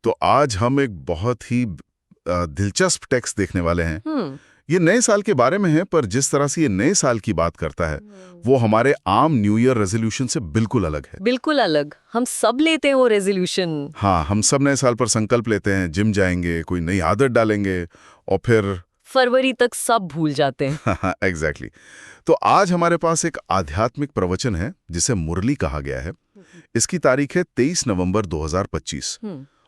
तो आज हम एक बहुत ही दिलचस्प टेक्स्ट देखने वाले हैं। ये नए साल के बारे में है, पर जिस तरह से ये नए साल की बात करता है वो हमारे आम न्यू ईयर रेजोल्यूशन से बिल्कुल अलग है। बिल्कुल अलग। हम सब लेते हैं वो रेजोल्यूशन। हाँ, हम सब नए साल पर संकल्प लेते हैं, जिम जाएंगे, कोई नई आदत डालेंगे और फिर फरवरी तक सब भूल जाते हैं। हाँ, एग्जैक्टली। तो आज हमारे पास एक आध्यात्मिक प्रवचन है जिसे मुरली कहा गया है। इसकी तारीख है 23 नवंबर 2025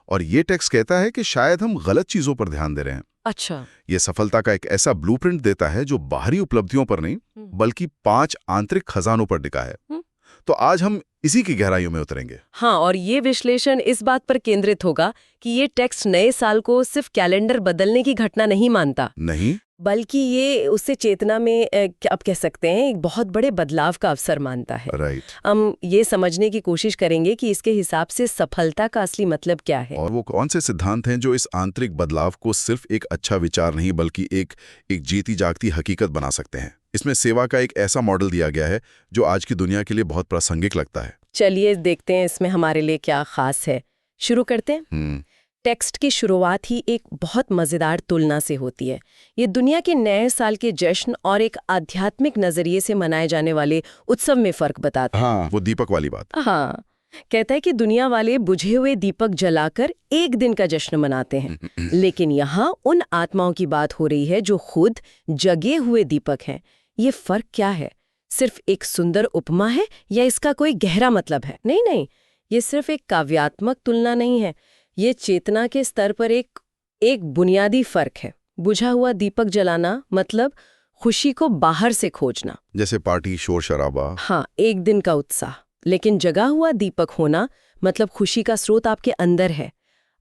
और ये टेक्स्ट कहता है कि शायद हम गलत चीजों पर ध्यान दे रहे हैं। अच्छा। ये सफलता का एक ऐसा ब्लूप्रिंट देता है जो बाहरी उपलब्धियों पर नहीं बल्कि 5 आंतरिक खजानों पर टिका है। तो आज हम इसी की गहराइयों में उतरेंगे। हाँ, और ये विश्लेषण इस बात पर केंद्रित होगा कि ये टेक्स्ट नए साल को सिर्फ कैलेंडर बदलने की घटना नहीं मानता, नहीं, बल्कि ये उससे चेतना में आप कह सकते हैं एक बहुत बड़े बदलाव का अवसर मानता है। राइट। हम ये समझने की कोशिश करेंगे कि इसके हिसाब से सफलता का असली मतलब क्या है और वो कौन से सिद्धांत हैं जो इस आंतरिक बदलाव को सिर्फ एक अच्छा विचार नहीं बल्कि एक जीती जागती हकीकत बना सकते हैं। इसमें सेवा का एक ऐसा मॉडल दिया गया है जो आज की दुनिया के लिए बहुत प्रासंगिक लगता है। चलिए देखते हैं इसमें हमारे लिए क्या खास है। शुरू करते हैं। टेक्स्ट की शुरुआत ही एक बहुत मजेदार तुलना से होती है। ये दुनिया के नए साल के जश्न और एक आध्यात्मिक नजरिए से मनाए जाने वाले उत्सव में फर्क बताता है। हाँ, वो दीपक वाली बात। हाँ, कहता है कि दुनिया वाले बुझे हुए दीपक जलाकर एक दिन का जश्न मनाते हैं, लेकिन यहाँ उन आत्माओं की बात हो रही है जो खुद जगे हुए दीपक हैं। ये फर्क क्या है? सिर्फ एक सुंदर उपमा है या इसका कोई गहरा मतलब है? नहीं, ये सिर्फ एक काव्यात्मक तुलना नहीं है। ये चेतना के स्तर पर एक बुनियादी फर्क है। बुझा हुआ दीपक जलाना मतलब खुशी को बाहर से खोजना, जैसे पार्टी, शोर शराबा। हाँ, एक दिन का उत्साह। लेकिन जगा हुआ दीपक होना मतलब खुशी का स्रोत आपके अंदर है।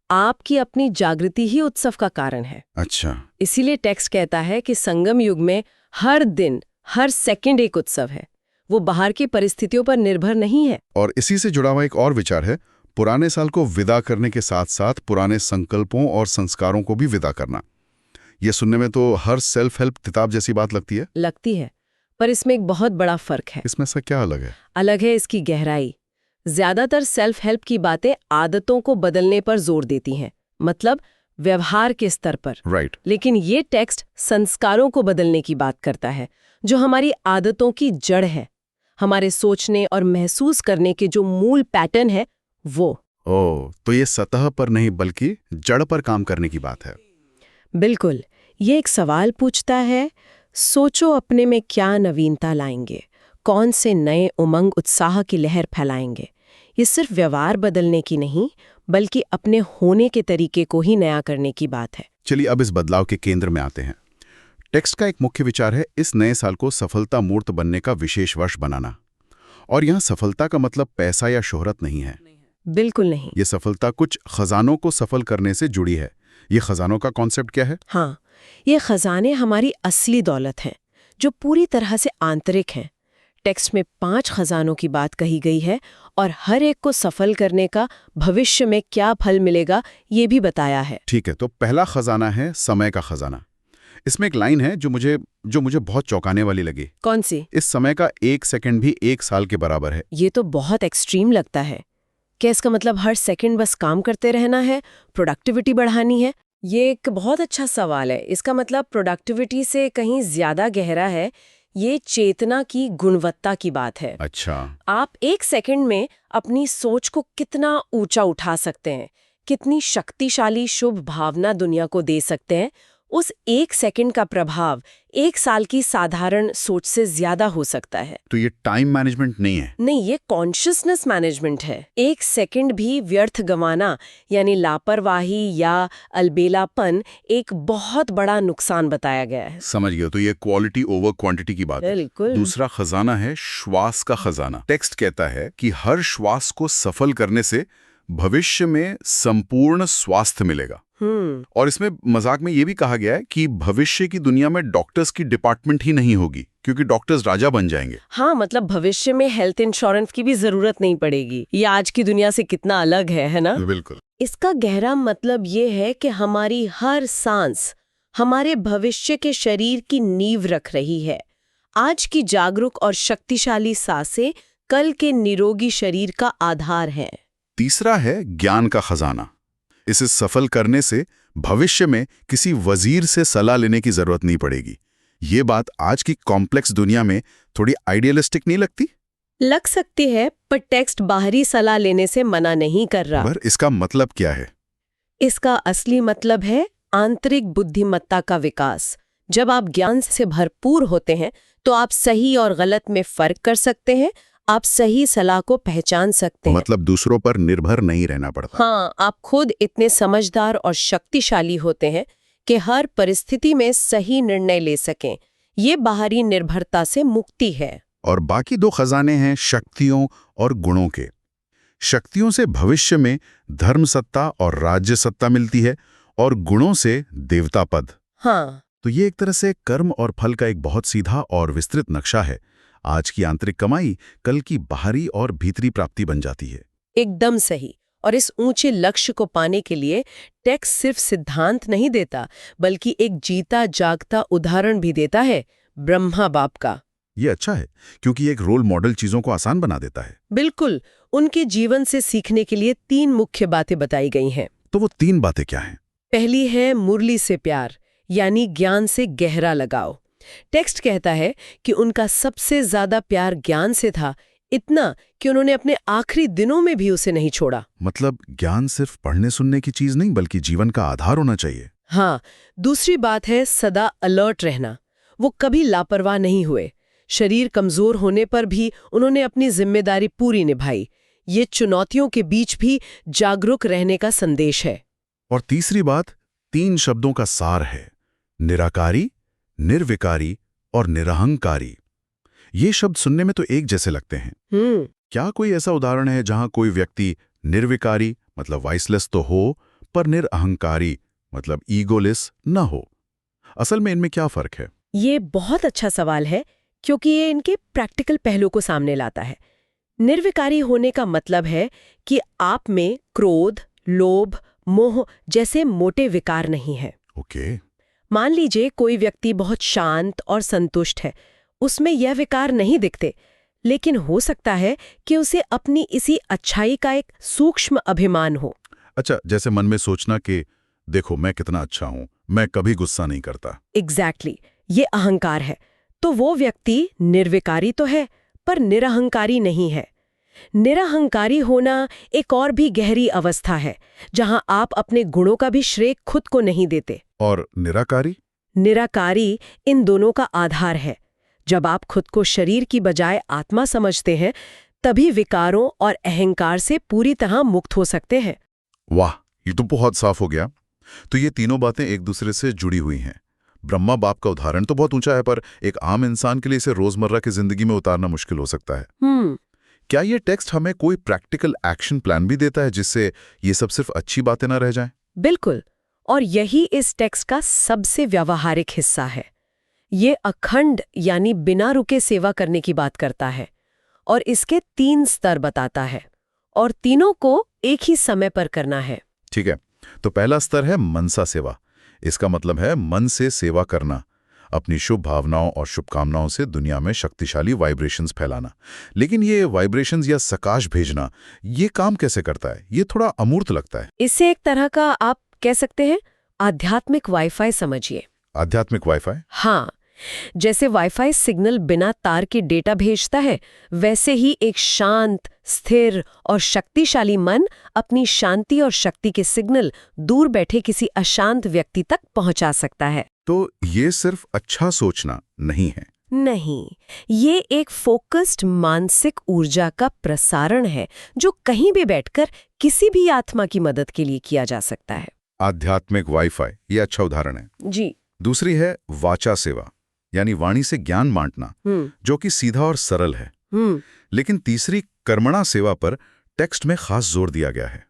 आपकी अपनी जागृति ही उत्सव का कारण है। अच्छा। इसीलिए टेक्स्ट कहता है कि संगम युग में हर दिन, हर सेकंड एक उत्सव है। वो बाहर की परिस्थितियों पर निर्भर नहीं है। और इसी से जुड़ा हुआ एक और विचार है, पुराने साल को विदा करने के साथ साथ पुराने संकल्पों और संस्कारों को भी विदा करना। ये सुनने में तो हर सेल्फ हेल्प किताब जैसी बात लगती है, पर इसमें एक बहुत बड़ा फर्क है। इसमें से क्या अलग है? अलग है इसकी गहराई। ज्यादातर सेल्फ हेल्प की बातें आदतों को बदलने पर जोर देती हैं, मतलब व्यवहार के स्तर पर। राइट। लेकिन ये टेक्स्ट संस्कारों को बदलने की बात करता है, जो हमारी आदतों की जड़ है। हमारे सोचने और महसूस करने के जो मूल पैटर्न है वो। तो ये सतह पर नहीं बल्कि जड़ पर काम करने की बात है। बिल्कुल। ये एक सवाल पूछता है, सोचो अपने में क्या नवीनता लाएंगे, कौन से नए उमंग उत्साह की लहर फैलाएंगे। ये सिर्फ व्यवहार बदलने की नहीं बल्कि अपने होने के तरीके को ही नया करने की बात है। चलिए अब इस बदलाव के केंद्र में आते हैं। टेक्स्ट का एक मुख्य विचार है इस नए साल को सफलता मूर्त बनने का विशेष वर्ष बनाना। और यहाँ सफलता का मतलब पैसा या शोहरत नहीं है। बिल्कुल नहीं। ये सफलता कुछ खजानों को सफल करने से जुड़ी है। ये खजानों का कॉन्सेप्ट क्या है? हाँ, ये खजाने हमारी असली दौलत हैं, जो पूरी तरह से आंतरिक हैं। टेक्स्ट में 5 खजानों की बात कही गई है और हर एक को सफल करने का भविष्य में क्या फल मिलेगा ये भी बताया है। ठीक है, तो पहला खजाना है समय का खजाना। इसमें एक लाइन है जो मुझे बहुत चौंकाने वाली लगी। कौन सी? इस समय का 1 सेकंड भी 1 साल के बराबर है। ये तो बहुत एक्सट्रीम लगता है। क्या इसका मतलब हर सेकंड बस काम करते रहना है, प्रोडक्टिविटी बढ़ानी है? ये एक बहुत अच्छा सवाल है। इसका मतलब प्रोडक्टिविटी से कहीं ज्यादा गहरा है। ये चेतना की गुणवत्ता की बात है। अच्छा। आप 1 सेकंड में अपनी सोच को कितना ऊंचा उठा सकते हैं, कितनी शक्तिशाली शुभ भावना दुनिया को दे सकते हैं, उस 1 सेकंड का प्रभाव 1 साल की साधारण सोच से ज्यादा हो सकता है। तो ये टाइम मैनेजमेंट नहीं है? नहीं, ये कॉन्शियसनेस मैनेजमेंट है। 1 सेकंड भी व्यर्थ गंवाना यानी लापरवाही या अलबेलापन एक बहुत बड़ा नुकसान बताया गया है। समझ गया। तो ये क्वालिटी ओवर क्वांटिटी की बात है। बिल्कुल। दूसरा खजाना है श्वास का खजाना। टेक्स्ट कहता है कि हर श्वास को सफल करने से भविष्य में संपूर्ण स्वास्थ्य मिलेगा। और इसमें मजाक में ये भी कहा गया है कि भविष्य की दुनिया में डॉक्टर्स की डिपार्टमेंट ही नहीं होगी, क्योंकि डॉक्टर्स राजा बन जाएंगे। हाँ, मतलब भविष्य में हेल्थ इंश्योरेंस की भी जरूरत नहीं पड़ेगी। ये आज की दुनिया से कितना अलग है ना? बिल्कुल। इसका गहरा मतलब ये है कि हमारी हर सांस हमारे भविष्य के शरीर की नींव रख रही है। आज की जागरूक और शक्तिशाली सांसें कल के निरोगी शरीर का आधार है। तीसरा है ज्ञान का खजाना। इसे सफल करने से भविष्य में किसी वजीर से सलाह लेने की जरूरत नहीं पड़ेगी। ये बात आज की कॉम्प्लेक्स दुनिया में थोड़ी आइडियलिस्टिक नहीं लगती? लग सकती है, पर टेक्स्ट बाहरी सलाह लेने से मना नहीं कर रहा। पर इसका मतलब क्या है? इसका असली मतलब है आंतरिक बुद्धिमत्ता का विकास। जब आप ज्ञान से भरपूर होते हैं तो आप सही और गलत में फर्क कर सकते हैं, आप सही सलाह को पहचान सकते हैं। मतलब दूसरों पर निर्भर नहीं रहना पड़ता। हाँ, आप खुद इतने समझदार और शक्तिशाली होते हैं कि हर परिस्थिति में सही निर्णय ले सकें। ये बाहरी निर्भरता से मुक्ति है। और बाकी दो खजाने हैं शक्तियों और गुणों के। शक्तियों से भविष्य में धर्म सत्ता और राज्य सत्ता मिलती है और गुणों से देवता पद। हाँ, तो ये एक तरह से कर्म और फल का एक बहुत सीधा और विस्तृत नक्शा है। आज की आंतरिक कमाई कल की बाहरी और भीतरी प्राप्ति बन जाती है। एकदम सही। और इस ऊंचे लक्ष्य को पाने के लिए टेक्स्ट सिर्फ सिद्धांत नहीं देता, बल्कि एक जीता जागता उदाहरण भी देता है, ब्रह्मा बाप का। ये अच्छा है क्योंकि एक रोल मॉडल चीजों को आसान बना देता है। बिल्कुल, उनके जीवन से सीखने के लिए 3 मुख्य बातें बताई गई हैं। तो वो 3 बातें क्या हैं? पहली है मुरली से प्यार, यानी ज्ञान से गहरा लगाव। टेक्स्ट कहता है कि उनका सबसे ज्यादा प्यार ज्ञान से था, इतना कि उन्होंने अपने आखिरी दिनों में भी उसे नहीं छोड़ा। मतलब ज्ञान सिर्फ पढ़ने सुनने की चीज नहीं बल्कि जीवन का आधार होना चाहिए। हाँ, दूसरी बात है सदा अलर्ट रहना। वो कभी लापरवाह नहीं हुए। शरीर कमजोर होने पर भी उन्होंने अपनी जिम्मेदारी पूरी निभाई। ये चुनौतियों के बीच भी जागरूक रहने का संदेश है। और तीसरी बात 3 शब्दों का सार है, निराकारी, निर्विकारी और निरहंकारी। ये शब्द सुनने में तो एक जैसे लगते हैं। क्या कोई ऐसा उदाहरण है जहां कोई व्यक्ति निर्विकारी मतलब वाइसलेस तो हो, पर निरअहंकारी मतलब ईगोलेस न हो? असल में इनमें क्या फर्क है? ये बहुत अच्छा सवाल है, क्योंकि ये इनके प्रैक्टिकल पहलू को सामने लाता है। निर्विकारी होने का मतलब है कि आप में क्रोध, लोभ, मोह जैसे मोटे विकार नहीं है। ओके। मान लीजिए कोई व्यक्ति बहुत शांत और संतुष्ट है, उसमें यह विकार नहीं दिखते, लेकिन हो सकता है कि उसे अपनी इसी अच्छाई का एक सूक्ष्म अभिमान हो। अच्छा, जैसे मन में सोचना कि देखो मैं कितना अच्छा हूं, मैं कभी गुस्सा नहीं करता। एग्जैक्टली, ये अहंकार है। तो वो व्यक्ति निर्विकारी तो है, पर निरहंकारी नहीं है। निरहंकारी होना एक और भी गहरी अवस्था है, जहां आप अपने गुणों का भी श्रेय खुद को नहीं देते। और निराकारी? निराकारी इन दोनों का आधार है। जब आप खुद को शरीर की बजाय आत्मा समझते हैं, तभी विकारों और अहंकार से पूरी तरह मुक्त हो सकते हैं। वाह, ये तो बहुत साफ हो गया। तो ये तीनों बातें एक दूसरे से जुड़ी हुई हैं। ब्रह्मा बाप का उदाहरण तो बहुत ऊंचा है, पर एक आम इंसान के लिए इसे रोजमर्रा की जिंदगी में उतारना मुश्किल हो सकता है। क्या ये टेक्स्ट हमें कोई प्रैक्टिकल एक्शन प्लान भी देता है जिससे ये सब सिर्फ अच्छी बातें ना रह जाएं? बिल्कुल, और यही इस टेक्स्ट का सबसे व्यावहारिक हिस्सा है। ये अखंड यानी बिना रुके सेवा करने की बात करता है और इसके 3 स्तर बताता है, और तीनों को एक ही समय पर करना है। ठीक है, तो पहला स्तर है मनसा सेवा। इसका मतलब है मन से सेवा करना, अपनी शुभ भावनाओं और शुभकामनाओं से दुनिया में शक्तिशाली वाइब्रेशंस फैलाना। लेकिन ये वाइब्रेशंस या सकाश भेजना, ये काम कैसे करता है? ये थोड़ा अमूर्त लगता है। इससे एक तरह का आप कह सकते हैं आध्यात्मिक वाईफाई समझिए। आध्यात्मिक वाईफाई? हाँ, जैसे वाईफाई सिग्नल बिना तार के डेटा भेजता है, वैसे ही एक शांत, स्थिर और शक्तिशाली मन अपनी शांति और शक्ति के सिग्नल दूर बैठे किसी अशांत व्यक्ति तक पहुंचा सकता है। तो ये सिर्फ अच्छा सोचना नहीं है? नहीं, ये एक फोकस्ड मानसिक ऊर्जा का प्रसारण है जो कहीं भी बैठकर किसी भी आत्मा की मदद के लिए किया जा सकता है। आध्यात्मिक वाईफाई, ये अच्छा उदाहरण है जी। दूसरी है वाचा सेवा, यानी वाणी से ज्ञान बांटना, जो कि सीधा और सरल है। लेकिन तीसरी कर्मणा सेवा पर टेक्स्ट में खास जोर दिया गया है।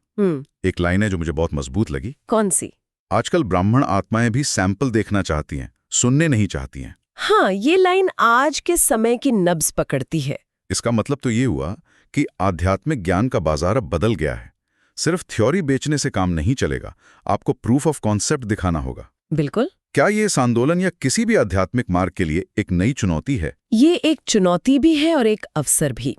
एक लाइन है जो मुझे बहुत मजबूत लगी। कौन सी? आजकल ब्राह्मण आत्माएं भी सैंपल देखना चाहती हैं, सुनने नहीं चाहती हैं। हाँ, ये लाइन आज के समय की नब्ज पकड़ती है। इसका मतलब तो ये हुआ कि आध्यात्मिक ज्ञान का बाजार अब बदल गया है। सिर्फ थ्योरी बेचने से काम नहीं चलेगा, आपको प्रूफ ऑफ कॉन्सेप्ट दिखाना होगा। बिल्कुल। क्या ये इस आंदोलन या किसी भी आध्यात्मिक मार्ग के लिए एक नई चुनौती है? ये एक चुनौती भी है और एक अवसर भी।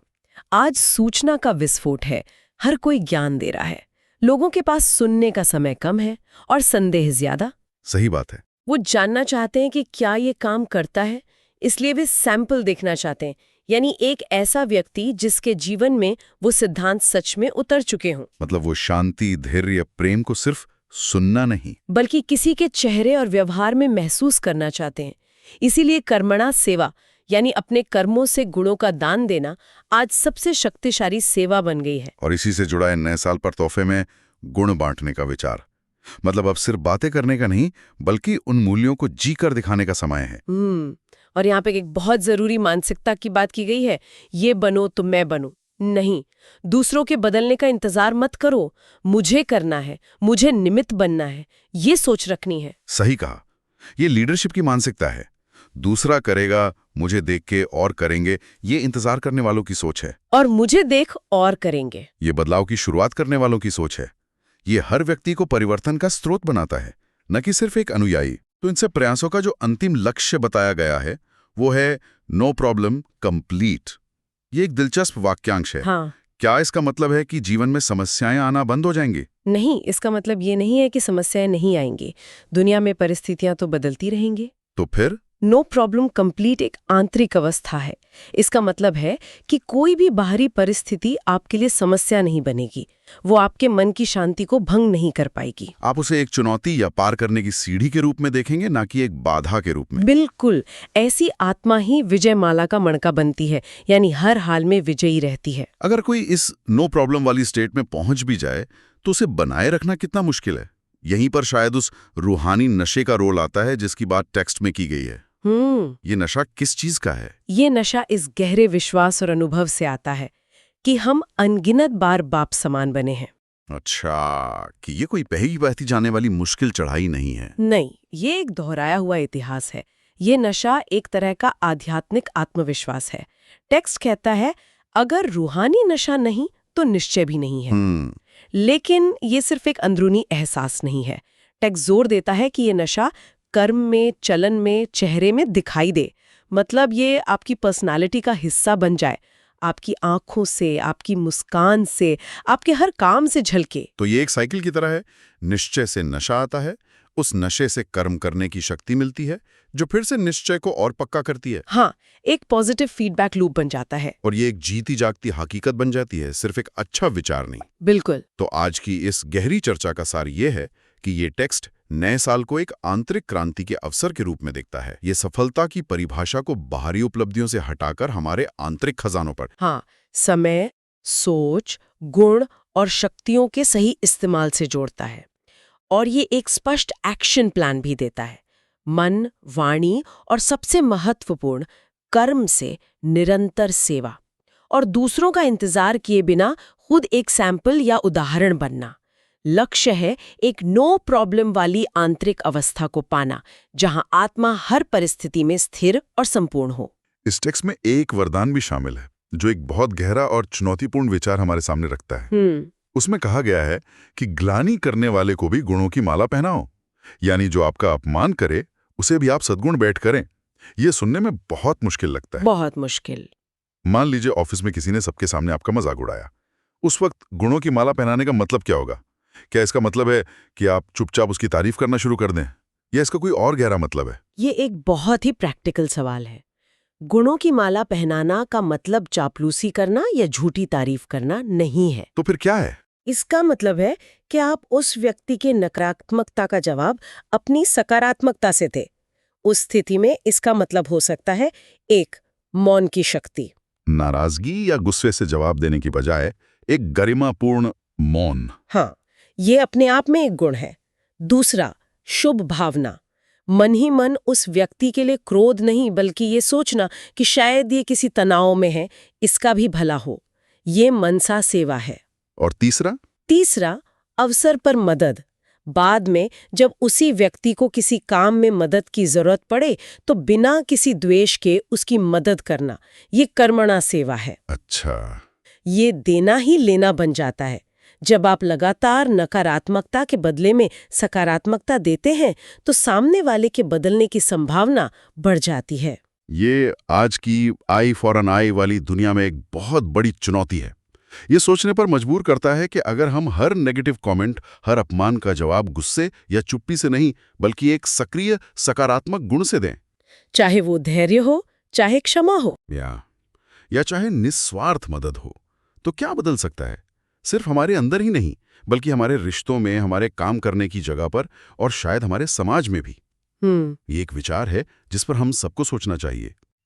आज सूचना का विस्फोट है, हर कोई ज्ञान दे रहा है। लोगों के पास सुनने का समय कम है और संदेह ज्यादा। सही बात है। वो जानना चाहते हैं कि क्या ये काम करता है, इसलिए वे सैंपल देखना चाहते हैं, यानी एक ऐसा व्यक्ति जिसके जीवन में वो सिद्धांत सच में उतर चुके हों। मतलब वो शांति, धैर्य, प्रेम को सिर्फ सुनना नहीं, बल्कि किसी के चेहरे और व्यवहार में महसूस करना चाहते हैं। इसीलिए कर्मणा सेवा यानी अपने कर्मों से गुणों का दान देना आज सबसे शक्तिशाली सेवा बन गई है। और इसी से जुड़ा है नए साल पर तोहफे में गुण बांटने का विचार। मतलब अब सिर्फ बातें करने का नहीं, बल्कि उन मूल्यों को जी कर दिखाने का समय है। और यहाँ पे एक बहुत जरूरी मानसिकता की बात की गई है, ये बनो तो मैं बनूं नहीं। दूसरों के बदलने का इंतजार मत करो, मुझे करना है, मुझे निमित्त बनना है, ये सोच रखनी है। सही कहा, ये लीडरशिप की मानसिकता है। दूसरा करेगा, मुझे देख के और करेंगे, ये इंतजार करने वालों की सोच है। और मुझे देख और करेंगे, ये बदलाव की शुरुआत करने वालों की सोच है। ये हर व्यक्ति को परिवर्तन का स्रोत बनाता है, न कि सिर्फ एक अनुयायी। तो इनसे प्रयासों का जो अंतिम लक्ष्य बताया गया है वो है नो प्रॉब्लम कंप्लीट। ये एक दिलचस्प वाक्यांश है। हाँ। क्या इसका मतलब है कि जीवन में समस्याएं आना बंद हो जाएंगी? नहीं, इसका मतलब ये नहीं है कि समस्याएं नहीं आएंगी। दुनिया में परिस्थितियां तो बदलती रहेंगी। तो फिर नो प्रॉब्लम कंप्लीट एक आंतरिक अवस्था है। इसका मतलब है कि कोई भी बाहरी परिस्थिति आपके लिए समस्या नहीं बनेगी, वो आपके मन की शांति को भंग नहीं कर पाएगी। आप उसे एक चुनौती या पार करने की सीढ़ी के रूप में देखेंगे, ना कि एक बाधा के रूप में। बिल्कुल, ऐसी आत्मा ही विजय माला का मणका बनती है, यानी हर हाल में विजयी रहती है। अगर कोई इस नो प्रॉब्लम वाली स्टेट में पहुंच भी जाए तो उसे बनाए रखना कितना मुश्किल है। यहीं पर शायद उस रूहानी नशे का रोल आता है जिसकी बात टेक्स्ट में की गई है। ये नशा किस चीज का है? ये नशा इस गहरे विश्वास और अनुभव से आता है कि हम अनगिनत बार बाप समान बने हैं। अच्छा, कि ये कोई बही बहती जाने वाली मुश्किल चढ़ाई नहीं है। नहीं, ये एक दोहराया हुआ इतिहास है। ये नशा एक तरह का आध्यात्मिक आत्मविश्वास है। टेक्स्ट कहता है, अगर रूहानी नशा नहीं तो निश्चय भी नहीं है। लेकिन ये सिर्फ एक अंदरूनी एहसास नहीं है। टेक्स्ट जोर देता है कि ये नशा कर्म में, चलन में, चेहरे में दिखाई दे। मतलब ये आपकी पर्सनालिटी का हिस्सा बन जाए, आपकी आंखों से, आपकी मुस्कान से, आपके हर काम से झलके। तो ये एक साइकिल की तरह है। निश्चय से नशा आता है, उस नशे से कर्म करने की शक्ति मिलती है, जो फिर से निश्चय को और पक्का करती है। हाँ, एक पॉजिटिव फीडबैक लूप बन जाता है। और ये एक जीती जागती हकीकत बन जाती है, सिर्फ एक अच्छा विचार नहीं। बिल्कुल। तो आज की इस गहरी चर्चा का सार ये है कि ये टेक्स्ट नए साल को एक आंतरिक क्रांति के अवसर के रूप में देखता है। ये सफलता की परिभाषा को बाहरी उपलब्धियों से हटाकर हमारे आंतरिक खजानों पर, हाँ, समय, सोच, गुण और शक्तियों के सही इस्तेमाल से जोड़ता है। और ये एक स्पष्ट एक्शन प्लान भी देता है। मन, वाणी और सबसे महत्वपूर्ण कर्म से निरंतर सेवा और दूसरों का इंतजार किए बिना खुद एक सैंपल या उदाहरण बनना। लक्ष्य है एक नो प्रॉब्लम वाली आंतरिक अवस्था को पाना, जहां आत्मा हर परिस्थिति में स्थिर और संपूर्ण हो। इस टेक्स्ट में एक वरदान भी शामिल है जो एक बहुत गहरा और चुनौतीपूर्ण विचार हमारे सामने रखता है। उसमें कहा गया है कि ग्लानि करने वाले को भी गुणों की माला पहनाओ, यानी जो आपका अपमान करे उसे भी आप सद्गुण बैठ करें। ये सुनने में बहुत मुश्किल लगता है। बहुत मुश्किल। मान लीजिए ऑफिस में किसी ने सबके सामने आपका मजाक उड़ाया। उस वक्त गुणों की माला पहनाने का मतलब क्या होगा? क्या इसका मतलब है कि आप चुपचाप उसकी तारीफ करना शुरू कर दें, या इसका कोई और गहरा मतलब है? ये एक बहुत ही प्रैक्टिकल सवाल है। गुणों की माला पहनाना का मतलब चापलूसी करना या झूठी तारीफ करना नहीं है। तो फिर क्या है? इसका मतलब है कि आप उस व्यक्ति के नकारात्मकता का जवाब अपनी सकारात्मकता से दें। उस स्थिति में इसका मतलब हो सकता है एक, मौन की शक्ति, नाराजगी या गुस्से से जवाब देने की बजाय एक गरिमापूर्ण मौन। हाँ, ये अपने आप में एक गुण है। दूसरा, शुभ भावना, मन ही मन उस व्यक्ति के लिए क्रोध नहीं, बल्कि ये सोचना कि शायद ये किसी तनाव में है, इसका भी भला हो। ये मनसा सेवा है। और तीसरा, अवसर पर मदद। बाद में जब उसी व्यक्ति को किसी काम में मदद की जरूरत पड़े तो बिना किसी द्वेष के उसकी मदद करना, ये कर्मणा सेवा है। अच्छा, ये देना ही लेना बन जाता है। जब आप लगातार नकारात्मकता के बदले में सकारात्मकता देते हैं तो सामने वाले के बदलने की संभावना बढ़ जाती है। ये आज की आई फॉर एन आई वाली दुनिया में एक बहुत बड़ी चुनौती है। ये सोचने पर मजबूर करता है कि अगर हम हर नेगेटिव कमेंट, हर अपमान का जवाब गुस्से या चुप्पी से नहीं, बल्कि एक सक्रिय सकारात्मक गुण से दें, चाहे वो धैर्य हो, चाहे क्षमा हो, या चाहे निस्वार्थ मदद हो, तो क्या बदल सकता है? सिर्फ हमारे अंदर ही नहीं, बल्कि हमारे रिश्तों में, हमारे काम करने की जगह पर और शायद हमारे समाज में भी। ये एक विचार है जिस पर हम सबको सोचना चाहिए।